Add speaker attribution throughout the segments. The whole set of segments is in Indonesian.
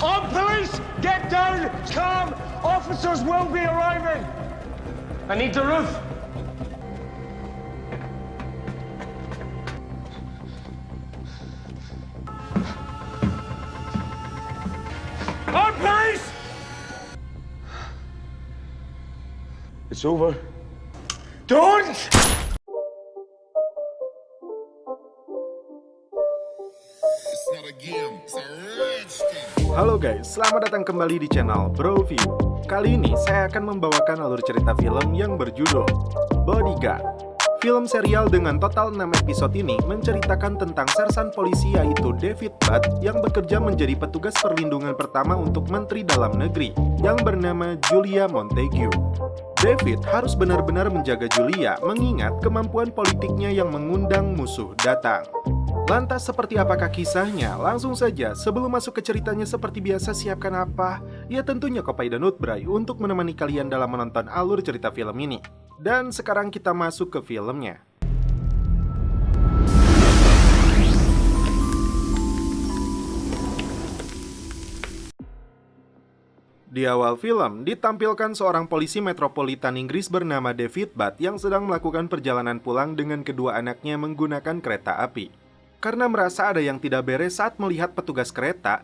Speaker 1: All police, get down, calm. Officers will be arriving. I need the roof. All police! It's over. Don't!
Speaker 2: Halo guys, selamat datang kembali di channel Bro View. Kali ini saya akan membawakan alur cerita film yang berjudul Bodyguard. Film serial dengan total 6 episode ini menceritakan tentang sersan polisi yaitu David Butt yang bekerja menjadi petugas perlindungan pertama untuk Menteri Dalam Negeri yang bernama Julia Montague. David harus benar-benar menjaga Julia mengingat kemampuan politiknya yang mengundang musuh datang. Lantas seperti apakah kisahnya? Langsung saja, sebelum masuk ke ceritanya seperti biasa siapkan apa? Ya tentunya kopi dan nutbray untuk menemani kalian dalam menonton alur cerita film ini. Dan sekarang kita masuk ke filmnya. Di awal film, ditampilkan seorang polisi metropolitan Inggris bernama David Butt yang sedang melakukan perjalanan pulang dengan kedua anaknya menggunakan kereta api. Karena merasa ada yang tidak beres saat melihat petugas kereta,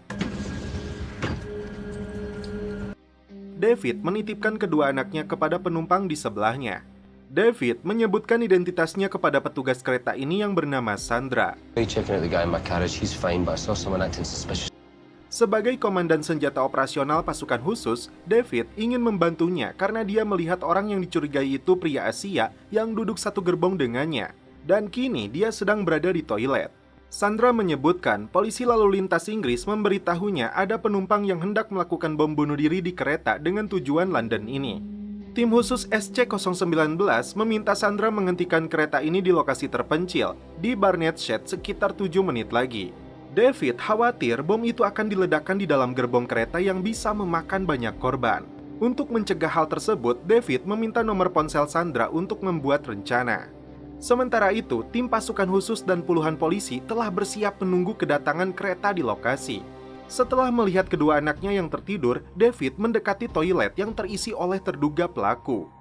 Speaker 2: David menitipkan kedua anaknya kepada penumpang di sebelahnya. David menyebutkan identitasnya kepada petugas kereta ini yang bernama Sandra. Sebagai komandan senjata operasional pasukan khusus, David ingin membantunya karena dia melihat orang yang dicurigai itu pria Asia yang duduk satu gerbong dengannya. Dan kini dia sedang berada di toilet. Sandra menyebutkan polisi lalu lintas Inggris memberitahunya ada penumpang yang hendak melakukan bom bunuh diri di kereta dengan tujuan London ini. Tim khusus SC-019 meminta Sandra menghentikan kereta ini di lokasi terpencil, di Barnet Shed sekitar 7 menit lagi. David khawatir bom itu akan diledakkan di dalam gerbong kereta yang bisa memakan banyak korban. Untuk mencegah hal tersebut, David meminta nomor ponsel Sandra untuk membuat rencana. Sementara itu, tim pasukan khusus dan puluhan polisi telah bersiap menunggu kedatangan kereta di lokasi. Setelah melihat kedua anaknya yang tertidur, David mendekati toilet yang terisi oleh terduga pelaku.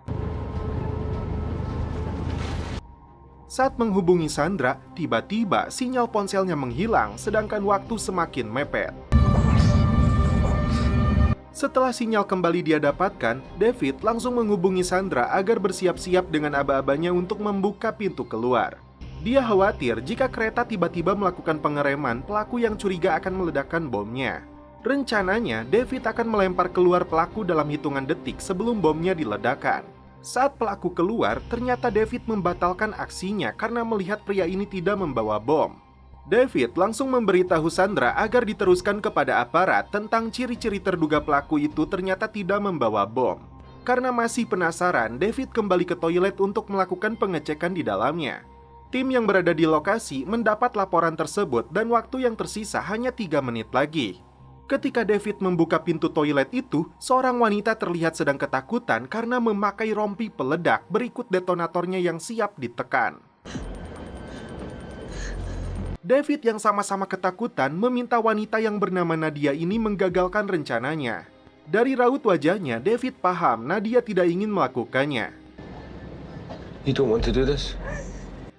Speaker 2: Saat menghubungi Sandra, tiba-tiba sinyal ponselnya menghilang, sedangkan waktu semakin mepet. Setelah sinyal kembali dia dapatkan, David langsung menghubungi Sandra agar bersiap-siap dengan aba-abanya untuk membuka pintu keluar. Dia khawatir jika kereta tiba-tiba melakukan pengereman, pelaku yang curiga akan meledakkan bomnya. Rencananya, David akan melempar keluar pelaku dalam hitungan detik sebelum bomnya diledakkan. Saat pelaku keluar, ternyata David membatalkan aksinya karena melihat pria ini tidak membawa bom. David langsung memberitahu Sandra agar diteruskan kepada aparat tentang ciri-ciri terduga pelaku itu ternyata tidak membawa bom. Karena masih penasaran, David kembali ke toilet untuk melakukan pengecekan di dalamnya. Tim yang berada di lokasi mendapat laporan tersebut dan waktu yang tersisa hanya 3 menit lagi. Ketika David membuka pintu toilet itu, seorang wanita terlihat sedang ketakutan karena memakai rompi peledak berikut detonatornya yang siap ditekan. David yang sama-sama ketakutan meminta wanita yang bernama Nadia ini menggagalkan rencananya. Dari raut wajahnya, David paham Nadia tidak ingin melakukannya.
Speaker 1: You don't want to do this?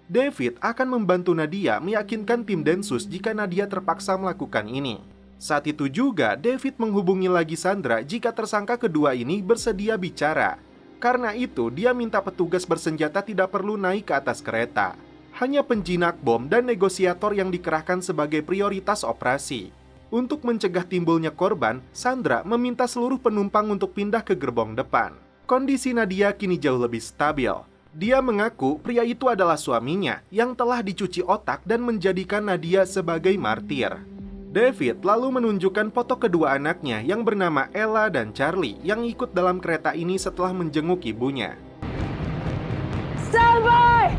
Speaker 2: David akan membantu Nadia meyakinkan tim Densus jika Nadia terpaksa melakukan ini. Saat itu juga, David menghubungi lagi Sandra jika tersangka kedua ini bersedia bicara. Karena itu, dia minta petugas bersenjata tidak perlu naik ke atas kereta. Hanya penjinak bom dan negosiator yang dikerahkan sebagai prioritas operasi. Untuk mencegah timbulnya korban, Sandra meminta seluruh penumpang untuk pindah ke gerbong depan. Kondisi Nadia kini jauh lebih stabil. Dia mengaku pria itu adalah suaminya yang telah dicuci otak dan menjadikan Nadia sebagai martir. David lalu menunjukkan foto kedua anaknya yang bernama Ella dan Charlie yang ikut dalam kereta ini setelah menjenguk ibunya.
Speaker 3: Stand by!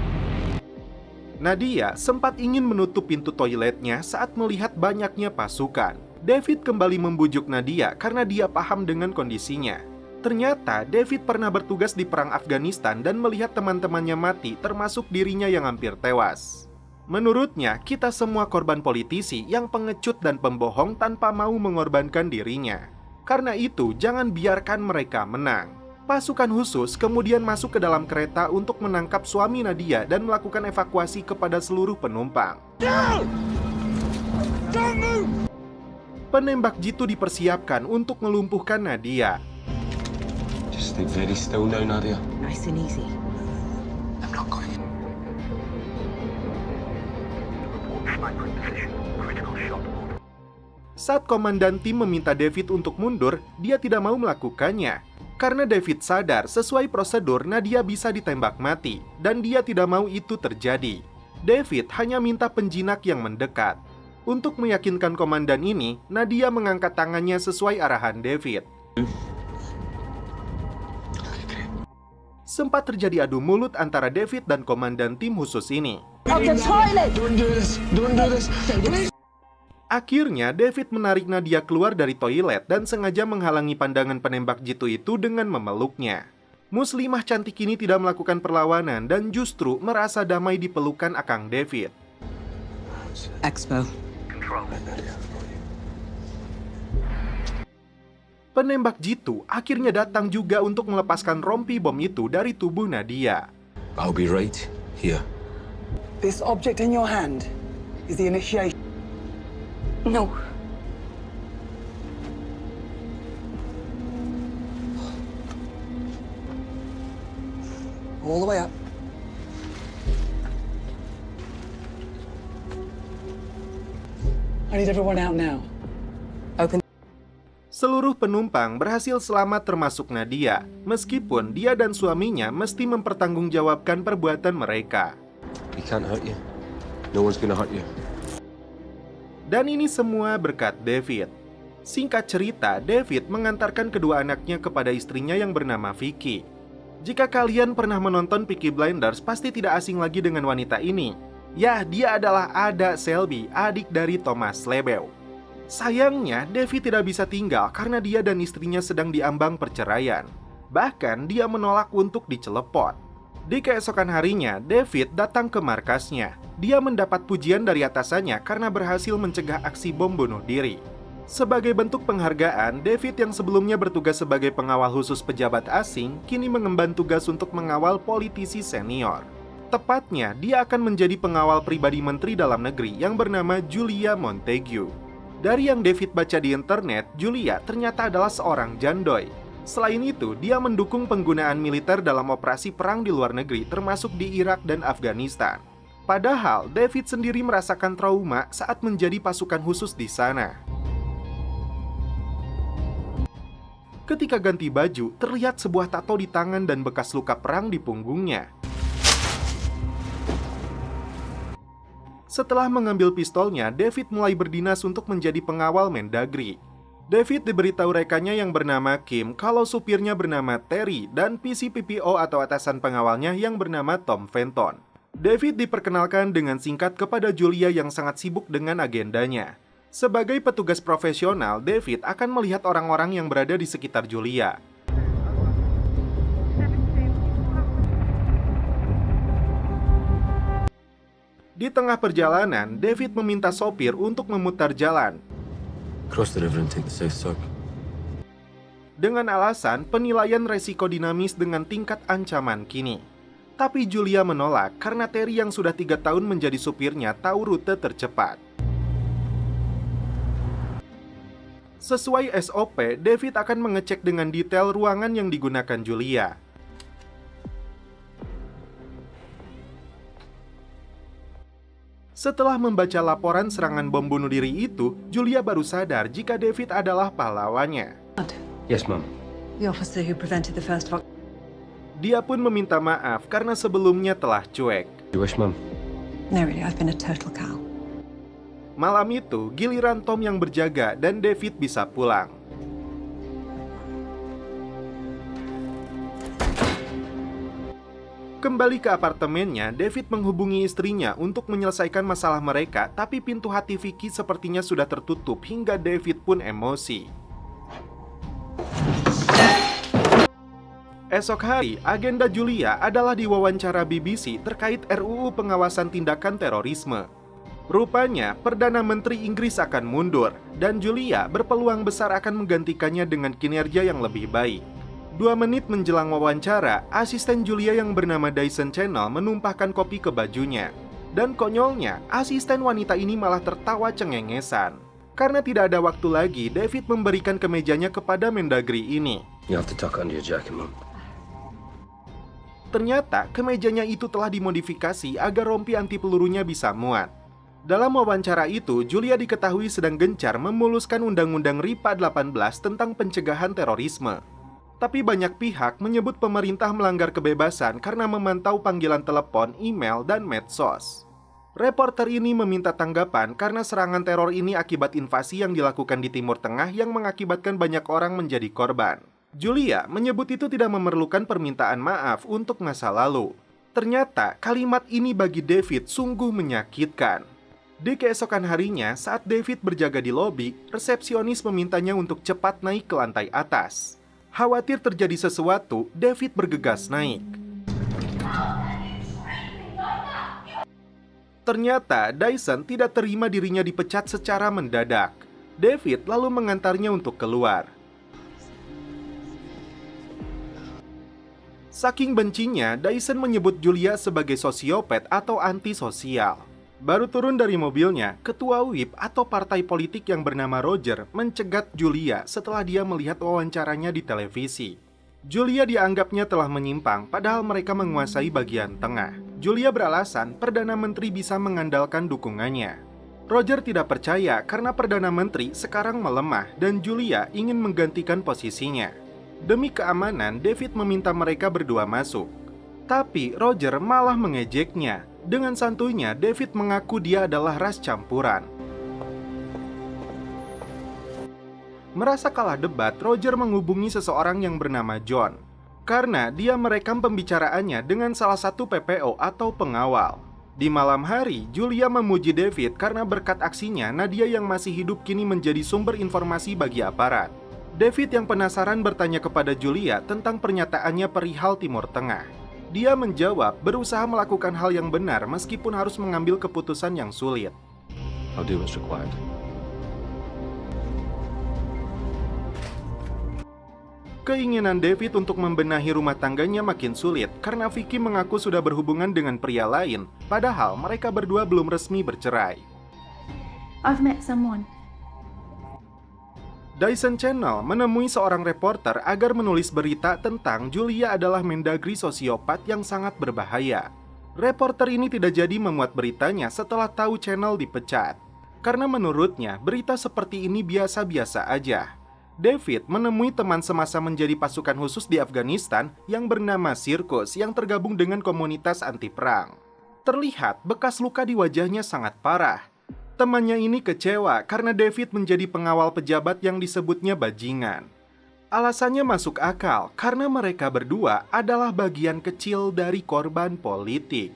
Speaker 2: Nadia sempat ingin menutup pintu toiletnya saat melihat banyaknya pasukan. David kembali membujuk Nadia karena dia paham dengan kondisinya. Ternyata David pernah bertugas di perang Afghanistan dan melihat teman-temannya mati, termasuk dirinya yang hampir tewas. Menurutnya, kita semua korban politisi yang pengecut dan pembohong tanpa mau mengorbankan dirinya. Karena itu, jangan biarkan mereka menang. Pasukan khusus kemudian masuk ke dalam kereta untuk menangkap suami Nadia dan melakukan evakuasi kepada seluruh penumpang. Penembak jitu dipersiapkan untuk melumpuhkan Nadia.
Speaker 3: Just stay very still now, Nadia.
Speaker 4: Nice and easy.
Speaker 3: I'm not going.
Speaker 2: Saat komandan tim meminta David untuk mundur, dia tidak mau melakukannya. Karena David sadar sesuai prosedur Nadia bisa ditembak mati, dan dia tidak mau itu terjadi. David hanya minta penjinak yang mendekat. Untuk meyakinkan komandan ini, Nadia mengangkat tangannya sesuai arahan David. Sempat terjadi adu mulut antara David dan komandan tim khusus ini.
Speaker 3: Don't do this. Don't do this. Please.
Speaker 2: Akhirnya, David menarik Nadia keluar dari toilet dan sengaja menghalangi pandangan penembak jitu itu dengan memeluknya. Muslimah cantik ini tidak melakukan perlawanan dan justru merasa damai di pelukan Akang David.
Speaker 4: Expo.
Speaker 2: Penembak jitu akhirnya datang juga untuk melepaskan rompi bom itu dari tubuh Nadia.
Speaker 3: I'll be right here.
Speaker 5: This object in your hand is the initiation.
Speaker 4: No.
Speaker 5: All the way up. I need everyone out now.
Speaker 4: Open.
Speaker 2: Seluruh penumpang berhasil selamat termasuk Nadia, meskipun dia dan suaminya mesti mempertanggungjawabkan perbuatan mereka.
Speaker 3: He can't hurt you. No one's gonna hurt you.
Speaker 2: Dan ini semua berkat David. Singkat cerita, David mengantarkan kedua anaknya kepada istrinya yang bernama Vicky. Jika kalian pernah menonton Peaky Blinders, pasti tidak asing lagi dengan wanita ini. Ya, dia adalah Ada Selby, adik dari Thomas Lebel. Sayangnya, David tidak bisa tinggal karena dia dan istrinya sedang diambang perceraian. Bahkan, dia menolak untuk dicelepot. Di keesokan harinya, David datang ke markasnya. Dia mendapat pujian dari atasannya karena berhasil mencegah aksi bom bunuh diri. Sebagai bentuk penghargaan, David yang sebelumnya bertugas sebagai pengawal khusus pejabat asing, kini mengemban tugas untuk mengawal politisi senior. Tepatnya, dia akan menjadi pengawal pribadi Menteri Dalam Negeri yang bernama Julia Montague. Dari yang David baca di internet, Julia ternyata adalah seorang jandoi. Selain itu, dia mendukung penggunaan militer dalam operasi perang di luar negeri, termasuk di Irak dan Afghanistan. Padahal, David sendiri merasakan trauma saat menjadi pasukan khusus di sana. Ketika ganti baju, terlihat sebuah tato di tangan dan bekas luka perang di punggungnya. Setelah mengambil pistolnya, David mulai berdinas untuk menjadi pengawal Mendagri. David diberitahu rekannya yang bernama Kim kalau supirnya bernama Terry dan PCPPO atau atasan pengawalnya yang bernama Tom Fenton. David diperkenalkan dengan singkat kepada Julia yang sangat sibuk dengan agendanya. Sebagai petugas profesional, David akan melihat orang-orang yang berada di sekitar Julia. Di tengah perjalanan, David meminta sopir untuk memutar jalan.
Speaker 3: Cross the river and take the south circle.
Speaker 2: Dengan alasan penilaian resiko dinamis dengan tingkat ancaman kini. Tapi Julia menolak karena Terry yang sudah 3 tahun menjadi supirnya tahu rute tercepat. Sesuai SOP, David akan mengecek dengan detail ruangan yang digunakan Julia. Setelah membaca laporan serangan bom bunuh diri itu, Julia baru sadar jika David adalah pahlawannya.
Speaker 3: Yes, Mum.
Speaker 4: The officer who prevented the first of
Speaker 2: Dia pun meminta maaf karena sebelumnya telah cuek.
Speaker 3: You wish, Mum?
Speaker 4: No, really, I've been a total cow.
Speaker 2: Malam itu, giliran Tom yang berjaga dan David bisa pulang. Kembali ke apartemennya, David menghubungi istrinya untuk menyelesaikan masalah mereka, tapi pintu hati Vicky sepertinya sudah tertutup hingga David pun emosi. Esok hari, agenda Julia adalah diwawancara BBC terkait RUU pengawasan tindakan terorisme. Rupanya, Perdana Menteri Inggris akan mundur, dan Julia berpeluang besar akan menggantikannya dengan kinerja yang lebih baik. 2 menit menjelang wawancara, asisten Julia yang bernama Dyson Channel menumpahkan kopi ke bajunya. Dan konyolnya, asisten wanita ini malah tertawa cengengesan. Karena tidak ada waktu lagi, David memberikan kemejanya kepada Mendagri ini.
Speaker 6: You have to tuck under your jacket, Mom.
Speaker 2: Ternyata, kemejanya itu telah dimodifikasi agar rompi anti pelurunya bisa muat. Dalam wawancara itu, Julia diketahui sedang gencar memuluskan Undang-Undang RIPA 18 tentang pencegahan terorisme. Tapi banyak pihak menyebut pemerintah melanggar kebebasan karena memantau panggilan telepon, email, dan medsos. Reporter ini meminta tanggapan karena serangan teror ini akibat invasi yang dilakukan di Timur Tengah yang mengakibatkan banyak orang menjadi korban. Julia menyebut itu tidak memerlukan permintaan maaf untuk masa lalu. Ternyata kalimat ini bagi David sungguh menyakitkan. Di keesokan harinya, saat David berjaga di lobi, resepsionis memintanya untuk cepat naik ke lantai atas. Khawatir terjadi sesuatu, David bergegas naik. Ternyata Dyson tidak terima dirinya dipecat secara mendadak. David lalu mengantarnya untuk keluar. Saking bencinya, Dyson menyebut Julia sebagai sosiopat atau antisosial. Baru turun dari mobilnya, ketua WIP atau partai politik yang bernama Roger mencegat Julia setelah dia melihat wawancaranya di televisi. Julia dianggapnya telah menyimpang, padahal mereka menguasai bagian tengah. Julia beralasan Perdana Menteri bisa mengandalkan dukungannya. Roger tidak percaya karena Perdana Menteri sekarang melemah dan Julia ingin menggantikan posisinya. Demi keamanan, David meminta mereka berdua masuk. Tapi Roger malah mengejeknya. Dengan santuinya, David mengaku dia adalah ras campuran. Merasa kalah debat, Roger menghubungi seseorang yang bernama John. Karena dia merekam pembicaraannya dengan salah satu PPO atau pengawal. Di malam hari, Julia memuji David karena berkat aksinya, Nadia yang masih hidup kini menjadi sumber informasi bagi aparat. David yang penasaran bertanya kepada Julia tentang pernyataannya perihal Timur Tengah. Dia menjawab berusaha melakukan hal yang benar meskipun harus mengambil keputusan yang sulit.
Speaker 6: I'll do what's required.
Speaker 2: Keinginan David untuk membenahi rumah tangganya makin sulit karena Vicky mengaku sudah berhubungan dengan pria lain, padahal mereka berdua belum resmi bercerai.
Speaker 7: I've met someone.
Speaker 2: Dyson Channel menemui seorang reporter agar menulis berita tentang Julia adalah Mendagri sosiopat yang sangat berbahaya. Reporter ini tidak jadi memuat beritanya setelah tahu Channel dipecat. Karena menurutnya, berita seperti ini biasa-biasa aja. David menemui teman semasa menjadi pasukan khusus di Afghanistan yang bernama Sirkus yang tergabung dengan komunitas anti perang. Terlihat bekas luka di wajahnya sangat parah. Temannya ini kecewa karena David menjadi pengawal pejabat yang disebutnya bajingan. Alasannya masuk akal karena mereka berdua adalah bagian kecil dari korban politik.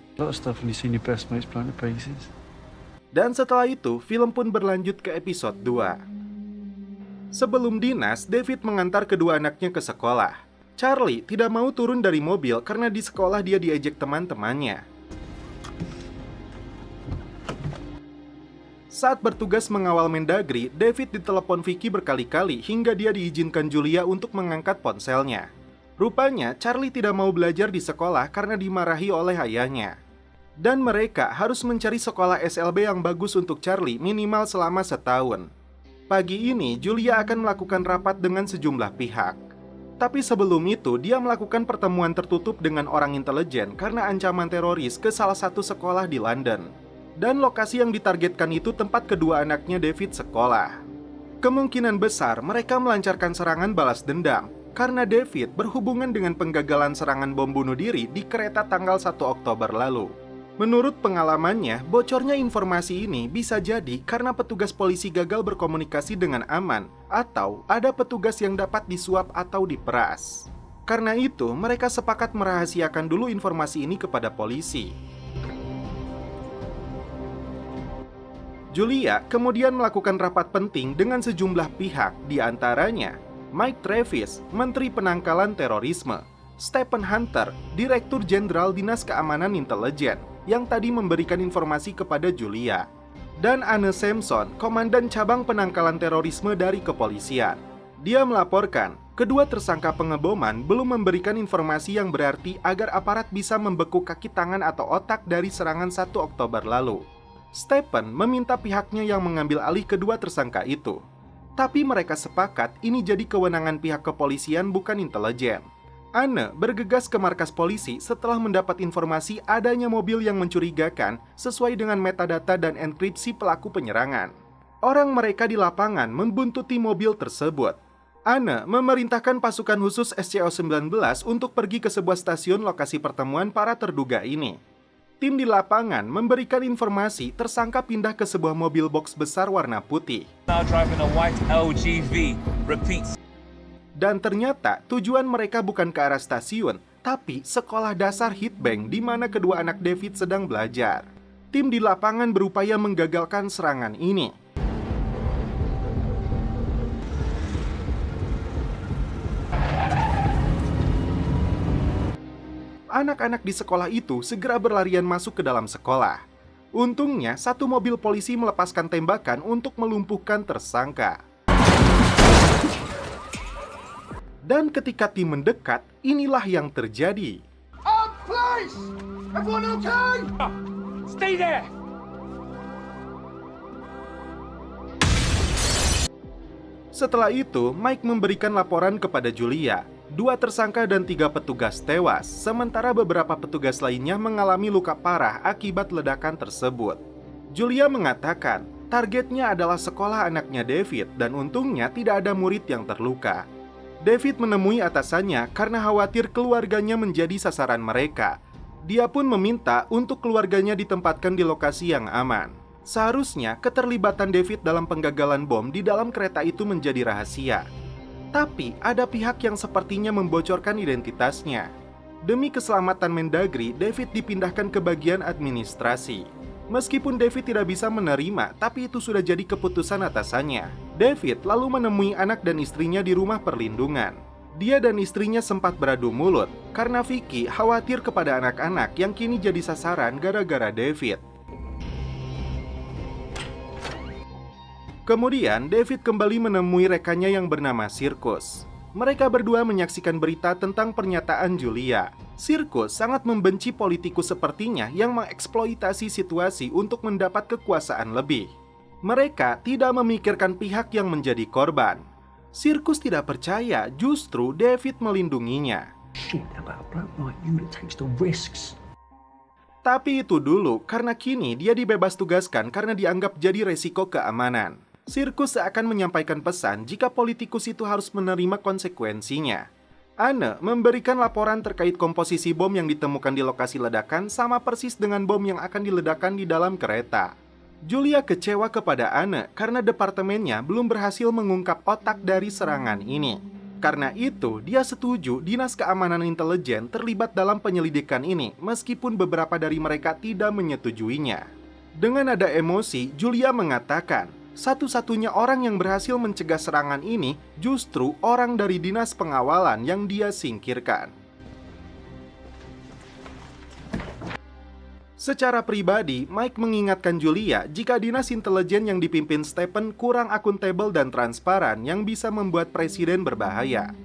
Speaker 2: Dan setelah itu, film pun berlanjut ke episode 2. Sebelum dinas, David mengantar kedua anaknya ke sekolah. Charlie tidak mau turun dari mobil karena di sekolah dia diejek teman-temannya. Saat bertugas mengawal Mendagri, David ditelepon Vicky berkali-kali hingga dia diizinkan Julia untuk mengangkat ponselnya. Rupanya, Charlie tidak mau belajar di sekolah karena dimarahi oleh ayahnya. Dan mereka harus mencari sekolah SLB yang bagus untuk Charlie minimal selama setahun. Pagi ini, Julia akan melakukan rapat dengan sejumlah pihak. Tapi sebelum itu, dia melakukan pertemuan tertutup dengan orang intelijen karena ancaman teroris ke salah satu sekolah di London. Dan lokasi yang ditargetkan itu tempat kedua anaknya David sekolah. Kemungkinan besar mereka melancarkan serangan balas dendam karena David berhubungan dengan penggagalan serangan bom bunuh diri di kereta tanggal 1 Oktober lalu. Menurut pengalamannya, bocornya informasi ini bisa jadi karena petugas polisi gagal berkomunikasi dengan aman atau ada petugas yang dapat disuap atau diperas. Karena itu, mereka sepakat merahasiakan dulu informasi ini kepada polisi. Julia kemudian melakukan rapat penting dengan sejumlah pihak, di antaranya Mike Travis, Menteri Penangkalan Terorisme, Stephen Hunter, Direktur Jenderal Dinas Keamanan Intelijen, yang tadi memberikan informasi kepada Julia, dan Anne Sampson, Komandan Cabang Penangkalan Terorisme dari kepolisian. Dia melaporkan, kedua tersangka pengeboman belum memberikan informasi yang berarti agar aparat bisa membekuk kaki tangan atau otak dari serangan 1 Oktober lalu. Stephen meminta pihaknya yang mengambil alih kedua tersangka itu. Tapi mereka sepakat ini jadi kewenangan pihak kepolisian bukan intelijen. Anne bergegas ke markas polisi setelah mendapat informasi adanya mobil yang mencurigakan sesuai dengan metadata dan enkripsi pelaku penyerangan. Orang mereka di lapangan membuntuti mobil tersebut. Anne memerintahkan pasukan khusus SCO-19 untuk pergi ke sebuah stasiun lokasi pertemuan para terduga ini. Tim di lapangan memberikan informasi tersangka pindah ke sebuah mobil box besar warna putih.
Speaker 8: Now driving a white LGV. Repeats.
Speaker 2: Dan ternyata tujuan mereka bukan ke arah stasiun, tapi sekolah dasar Hitbank di mana kedua anak David sedang belajar. Tim di lapangan berupaya menggagalkan serangan ini. Anak-anak di sekolah itu segera berlarian masuk ke dalam sekolah. Untungnya, satu mobil polisi melepaskan tembakan untuk melumpuhkan tersangka. Dan ketika tim mendekat, inilah yang terjadi.
Speaker 1: Please! Everyone okay? Stay there!
Speaker 2: Setelah itu, Mike memberikan laporan kepada Julia. 2 tersangka dan 3 petugas tewas, sementara beberapa petugas lainnya mengalami luka parah akibat ledakan tersebut. Julia mengatakan, targetnya adalah sekolah anaknya David dan untungnya tidak ada murid yang terluka. David menemui atasannya karena khawatir keluarganya menjadi sasaran mereka. Dia pun meminta untuk keluarganya ditempatkan di lokasi yang aman. Seharusnya keterlibatan David dalam penggagalan bom di dalam kereta itu menjadi rahasia. Tapi ada pihak yang sepertinya membocorkan identitasnya. Demi keselamatan Mendagri, David dipindahkan ke bagian administrasi. Meskipun David tidak bisa menerima, tapi itu sudah jadi keputusan atasannya. David lalu menemui anak dan istrinya di rumah perlindungan. Dia dan istrinya sempat beradu mulut karena Vicky khawatir kepada anak-anak yang kini jadi sasaran gara-gara David. Kemudian David kembali menemui rekannya yang bernama Sirkus. Mereka berdua menyaksikan berita tentang pernyataan Julia. Sirkus sangat membenci politikus sepertinya yang mengeksploitasi situasi untuk mendapat kekuasaan lebih. Mereka tidak memikirkan pihak yang menjadi korban. Sirkus tidak percaya justru David melindunginya. Tapi itu dulu, karena kini dia dibebas tugaskan karena dianggap jadi resiko keamanan. Sirkus seakan menyampaikan pesan jika politikus itu harus menerima konsekuensinya. Anne memberikan laporan terkait komposisi bom yang ditemukan di lokasi ledakan sama persis dengan bom yang akan diledakkan di dalam kereta. Julia kecewa kepada Anne karena departemennya belum berhasil mengungkap otak dari serangan ini. Karena itu, dia setuju Dinas Keamanan Intelijen terlibat dalam penyelidikan ini meskipun beberapa dari mereka tidak menyetujuinya. Dengan nada emosi, Julia mengatakan, satu-satunya orang yang berhasil mencegah serangan ini justru orang dari dinas pengawalan yang dia singkirkan. Secara pribadi, Mike mengingatkan Julia jika dinas intelijen yang dipimpin Stephen kurang akuntabel dan transparan yang bisa membuat presiden berbahaya.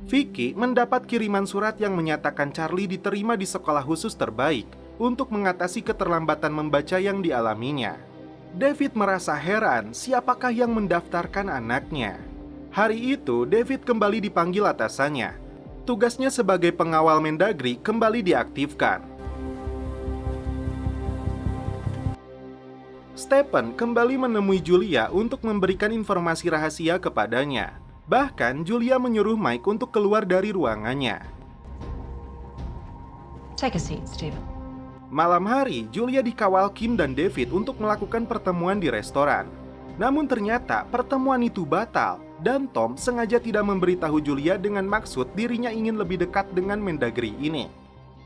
Speaker 2: Vicky mendapat kiriman surat yang menyatakan Charlie diterima di sekolah khusus terbaik untuk mengatasi keterlambatan membaca yang dialaminya. David merasa heran siapakah yang mendaftarkan anaknya. Hari itu, David kembali dipanggil atasannya. Tugasnya sebagai pengawal Mendagri kembali diaktifkan. Stephen kembali menemui Julia untuk memberikan informasi rahasia kepadanya. Bahkan, Julia menyuruh Mike untuk keluar dari ruangannya.
Speaker 4: Take a seat, Stephen.
Speaker 2: Malam hari, Julia dikawal Kim dan David untuk melakukan pertemuan di restoran. Namun ternyata pertemuan itu batal dan Tom sengaja tidak memberitahu Julia dengan maksud dirinya ingin lebih dekat dengan Mendagri ini.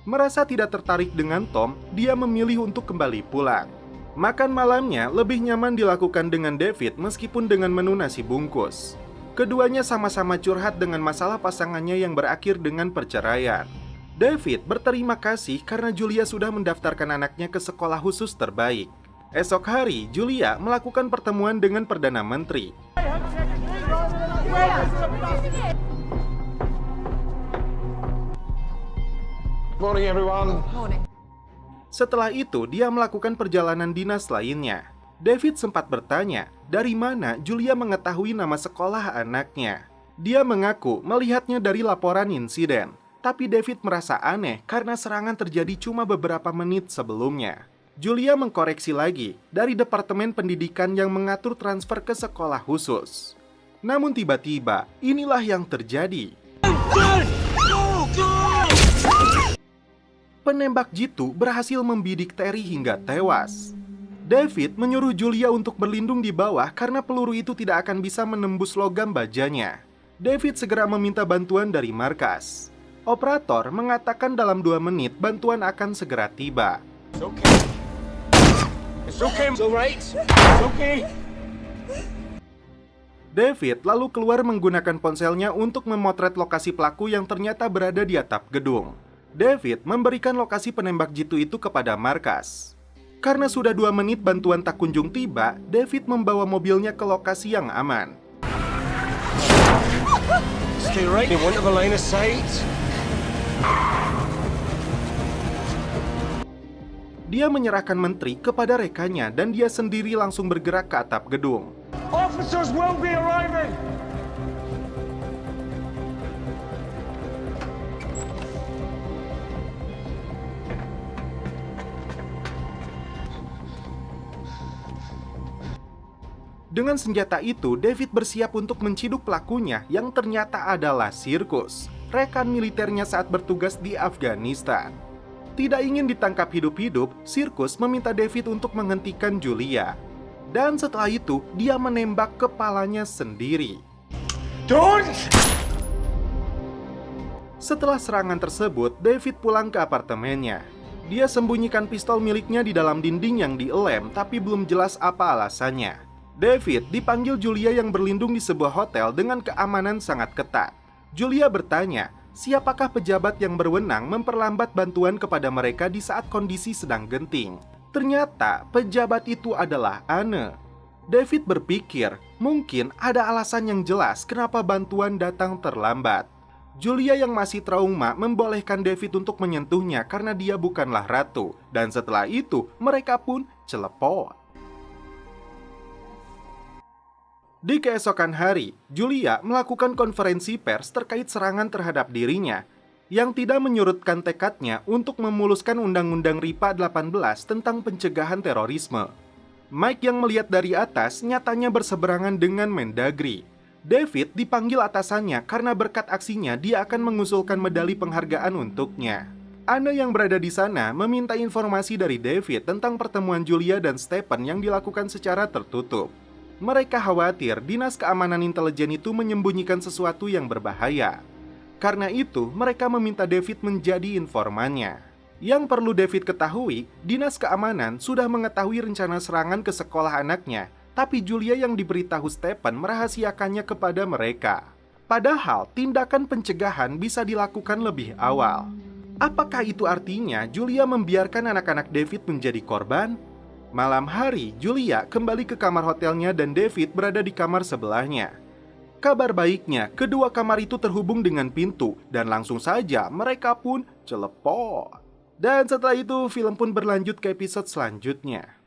Speaker 2: Merasa tidak tertarik dengan Tom, dia memilih untuk kembali pulang. Makan malamnya lebih nyaman dilakukan dengan David meskipun dengan menu nasi bungkus. Keduanya sama-sama curhat dengan masalah pasangannya yang berakhir dengan perceraian. David berterima kasih karena Julia sudah mendaftarkan anaknya ke sekolah khusus terbaik. Esok hari, Julia melakukan pertemuan dengan Perdana Menteri.
Speaker 3: Morning, everyone.
Speaker 2: Setelah itu, dia melakukan perjalanan dinas lainnya. David sempat bertanya, dari mana Julia mengetahui nama sekolah anaknya. Dia mengaku melihatnya dari laporan insiden. Tapi David merasa aneh karena serangan terjadi cuma beberapa menit sebelumnya. Julia mengkoreksi lagi dari Departemen Pendidikan yang mengatur transfer ke sekolah khusus. Namun tiba-tiba, inilah yang terjadi. Penembak jitu berhasil membidik Terry hingga tewas. David menyuruh Julia untuk berlindung di bawah karena peluru itu tidak akan bisa menembus logam bajanya. David segera meminta bantuan dari markas. Operator mengatakan dalam 2 menit bantuan akan segera tiba. David lalu keluar menggunakan ponselnya untuk memotret lokasi pelaku yang ternyata berada di atap gedung. David memberikan lokasi penembak jitu itu kepada markas. Karena sudah 2 menit bantuan tak kunjung tiba, David membawa mobilnya ke lokasi yang aman. Dia menyerahkan menteri kepada rekannya dan dia sendiri langsung bergerak ke atap gedung.
Speaker 1: Officers will be arriving!
Speaker 2: Dengan senjata itu, David bersiap untuk menciduk pelakunya yang ternyata adalah Sirkus, rekan militernya saat bertugas di Afghanistan. Tidak ingin ditangkap hidup-hidup, Sirkus meminta David untuk menghentikan Julia. Dan setelah itu, dia menembak kepalanya sendiri.
Speaker 1: Don't!
Speaker 2: Setelah serangan tersebut, David pulang ke apartemennya. Dia sembunyikan pistol miliknya di dalam dinding yang dielem, tapi belum jelas apa alasannya. David dipanggil Julia yang berlindung di sebuah hotel dengan keamanan sangat ketat. Julia bertanya, siapakah pejabat yang berwenang memperlambat bantuan kepada mereka di saat kondisi sedang genting? Ternyata pejabat itu adalah Anne. David berpikir, mungkin ada alasan yang jelas kenapa bantuan datang terlambat. Julia yang masih trauma membolehkan David untuk menyentuhnya karena dia bukanlah ratu. Dan setelah itu, mereka pun celepot. Di keesokan hari, Julia melakukan konferensi pers terkait serangan terhadap dirinya yang tidak menyurutkan tekadnya untuk memuluskan Undang-Undang RIPA 18 tentang pencegahan terorisme. Mike yang melihat dari atas nyatanya berseberangan dengan Mendagri. David dipanggil atasannya karena berkat aksinya dia akan mengusulkan medali penghargaan untuknya. Anne yang berada di sana meminta informasi dari David tentang pertemuan Julia dan Stephen yang dilakukan secara tertutup. Mereka khawatir Dinas Keamanan Intelijen itu menyembunyikan sesuatu yang berbahaya. Karena itu, mereka meminta David menjadi informannya. Yang perlu David ketahui, Dinas Keamanan sudah mengetahui rencana serangan ke sekolah anaknya, tapi Julia yang diberitahu Stephen merahasiakannya kepada mereka. Padahal, tindakan pencegahan bisa dilakukan lebih awal. Apakah itu artinya Julia membiarkan anak-anak David menjadi korban? Malam hari, Julia kembali ke kamar hotelnya dan David berada di kamar sebelahnya. Kabar baiknya, kedua kamar itu terhubung dengan pintu dan langsung saja mereka pun celepot. Dan setelah itu, film pun berlanjut ke episode selanjutnya.